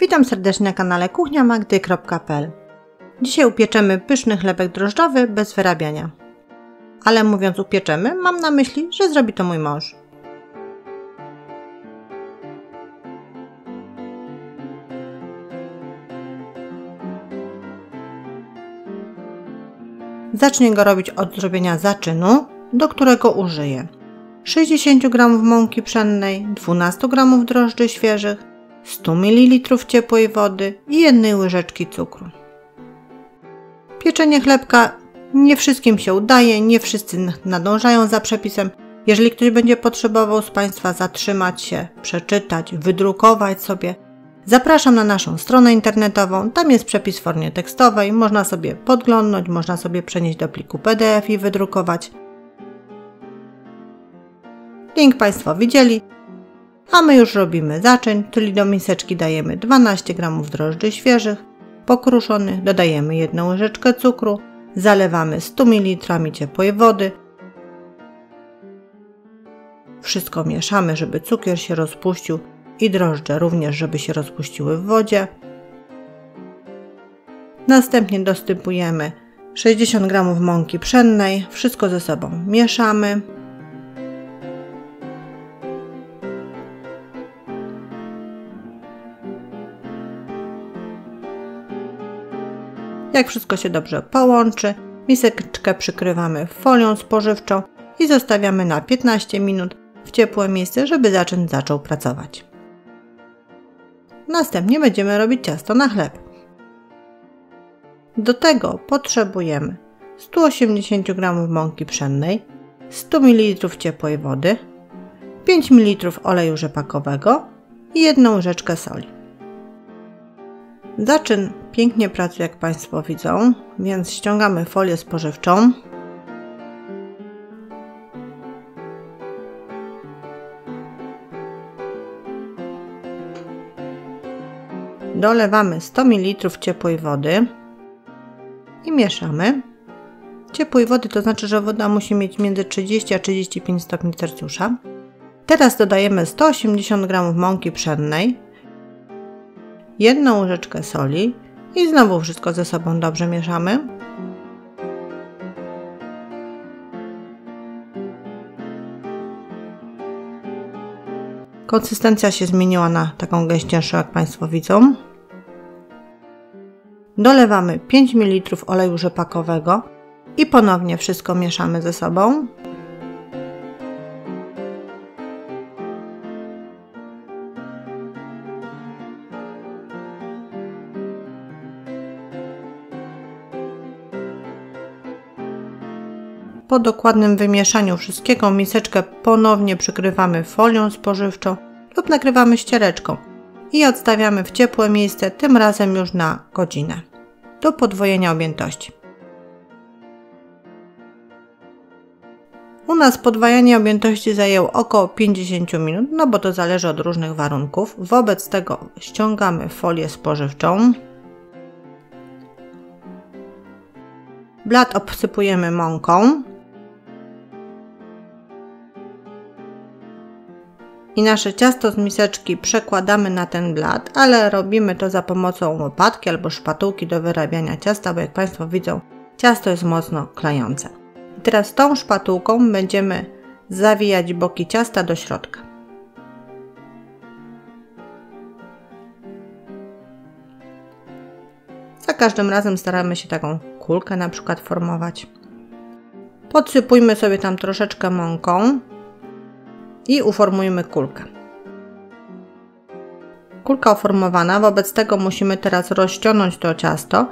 Witam serdecznie na kanale kuchniamagdy.pl. Dzisiaj upieczemy pyszny chlebek drożdżowy bez wyrabiania. Ale mówiąc upieczemy, mam na myśli, że zrobi to mój mąż. Zacznę go robić od zrobienia zaczynu, do którego użyję 60 g mąki pszennej, 12 g drożdży świeżych, 100 ml ciepłej wody i 1 łyżeczki cukru. Pieczenie chlebka nie wszystkim się udaje, nie wszyscy nadążają za przepisem. Jeżeli ktoś będzie potrzebował z Państwa zatrzymać się, przeczytać, wydrukować sobie, zapraszam na naszą stronę internetową. Tam jest przepis w formie tekstowej, można sobie podglądnąć, można sobie przenieść do pliku PDF i wydrukować. Link Państwo widzieli. A my już robimy zaczyn, czyli do miseczki dajemy 12 g drożdży świeżych, pokruszonych, dodajemy 1 łyżeczkę cukru, zalewamy 100 ml ciepłej wody. Wszystko mieszamy, żeby cukier się rozpuścił i drożdże również, żeby się rozpuściły w wodzie. Następnie dosypujemy 60 g mąki pszennej, wszystko ze sobą mieszamy. Jak wszystko się dobrze połączy, miseczkę przykrywamy folią spożywczą i zostawiamy na 15 minut w ciepłe miejsce, żeby zaczyn zaczął pracować. Następnie będziemy robić ciasto na chleb. Do tego potrzebujemy 180 g mąki pszennej, 100 ml ciepłej wody, 5 ml oleju rzepakowego i 1 łyżeczkę soli. Zaczyn pięknie pracuje, jak Państwo widzą, więc ściągamy folię spożywczą. Dolewamy 100 ml ciepłej wody i mieszamy. Ciepłej wody to znaczy, że woda musi mieć między 30 a 35 stopni Celsjusza. Teraz dodajemy 180 g mąki pszennej, 1 łyżeczkę soli i znowu wszystko ze sobą dobrze mieszamy. Konsystencja się zmieniła na taką gęściejszą, jak Państwo widzą. Dolewamy 5 ml oleju rzepakowego i ponownie wszystko mieszamy ze sobą. Po dokładnym wymieszaniu wszystkiego miseczkę ponownie przykrywamy folią spożywczą lub nakrywamy ściereczką i odstawiamy w ciepłe miejsce, tym razem już na godzinę, do podwojenia objętości. U nas podwajanie objętości zajęło około 50 minut, no bo to zależy od różnych warunków. Wobec tego ściągamy folię spożywczą. Blat obsypujemy mąką. I nasze ciasto z miseczki przekładamy na ten blat, ale robimy to za pomocą łopatki albo szpatułki do wyrabiania ciasta, bo jak Państwo widzą, ciasto jest mocno klejące. I teraz tą szpatułką będziemy zawijać boki ciasta do środka. Za każdym razem staramy się taką kulkę na przykład formować. Podsypujmy sobie tam troszeczkę mąką i uformujmy kulkę. Kulka uformowana, wobec tego musimy teraz rozciągnąć to ciasto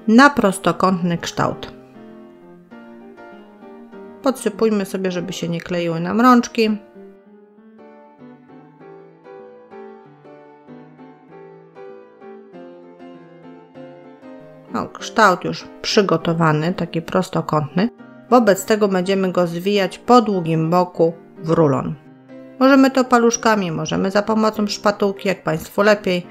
na prostokątny kształt. Podsypujmy sobie, żeby się nie kleiły nam rączki. Kształt już przygotowany, taki prostokątny. Wobec tego będziemy go zwijać po długim boku w rulon. Możemy to paluszkami, możemy za pomocą szpatułki, jak Państwu lepiej.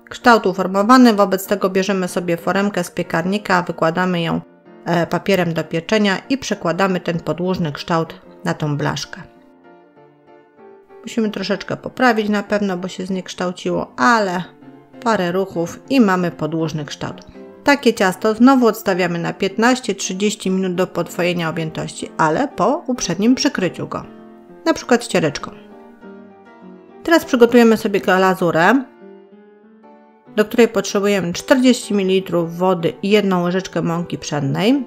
Kształt uformowany, wobec tego bierzemy sobie foremkę z piekarnika, wykładamy ją papierem do pieczenia i przekładamy ten podłużny kształt na tą blaszkę. Musimy troszeczkę poprawić na pewno, bo się zniekształciło, ale parę ruchów i mamy podłużny kształt. Takie ciasto znowu odstawiamy na 15-30 minut do podwojenia objętości, ale po uprzednim przykryciu go, na przykład ściereczką. Teraz przygotujemy sobie glazurę, do której potrzebujemy 40 ml wody i 1 łyżeczkę mąki pszennej,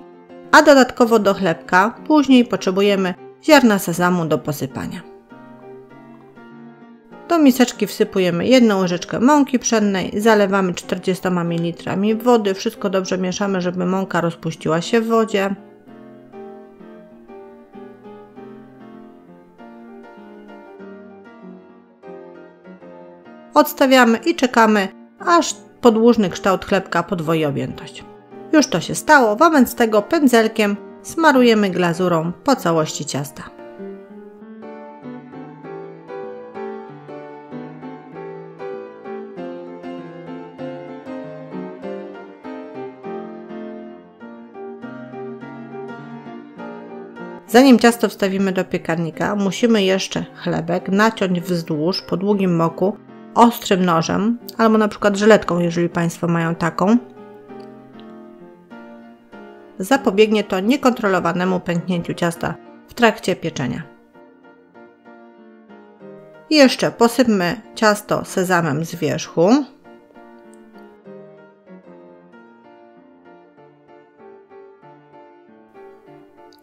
a dodatkowo do chlebka później potrzebujemy ziarna sezamu do posypania. Do miseczki wsypujemy 1 łyżeczkę mąki pszennej, zalewamy 40 ml wody, wszystko dobrze mieszamy, żeby mąka rozpuściła się w wodzie. Odstawiamy i czekamy, aż podłużny kształt chlebka podwoi objętość. Już to się stało, wobec tego pędzelkiem smarujemy glazurą po całości ciasta. Zanim ciasto wstawimy do piekarnika, musimy jeszcze chlebek naciąć wzdłuż po długim moku ostrym nożem, albo na przykład żyletką, jeżeli Państwo mają taką. Zapobiegnie to niekontrolowanemu pęknięciu ciasta w trakcie pieczenia. I jeszcze posypmy ciasto sezamem z wierzchu.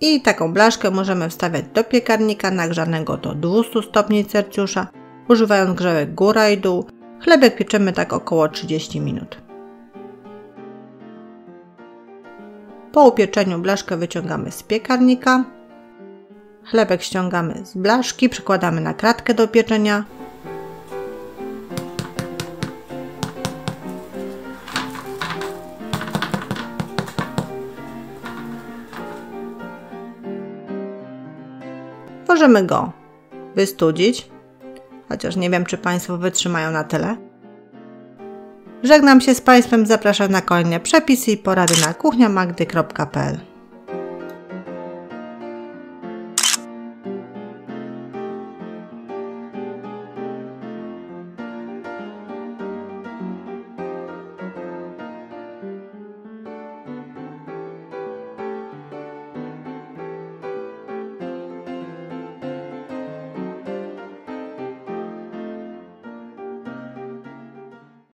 I taką blaszkę możemy wstawiać do piekarnika nagrzanego do 200 stopni Celsjusza, używając grzałek góra i dół. Chlebek pieczemy tak około 30 minut. Po upieczeniu blaszkę wyciągamy z piekarnika. Chlebek ściągamy z blaszki, przykładamy na kratkę do pieczenia. Możemy go wystudzić, chociaż nie wiem, czy Państwo wytrzymają na tyle. Żegnam się z Państwem, zapraszam na kolejne przepisy i porady na kuchniamagdy.pl.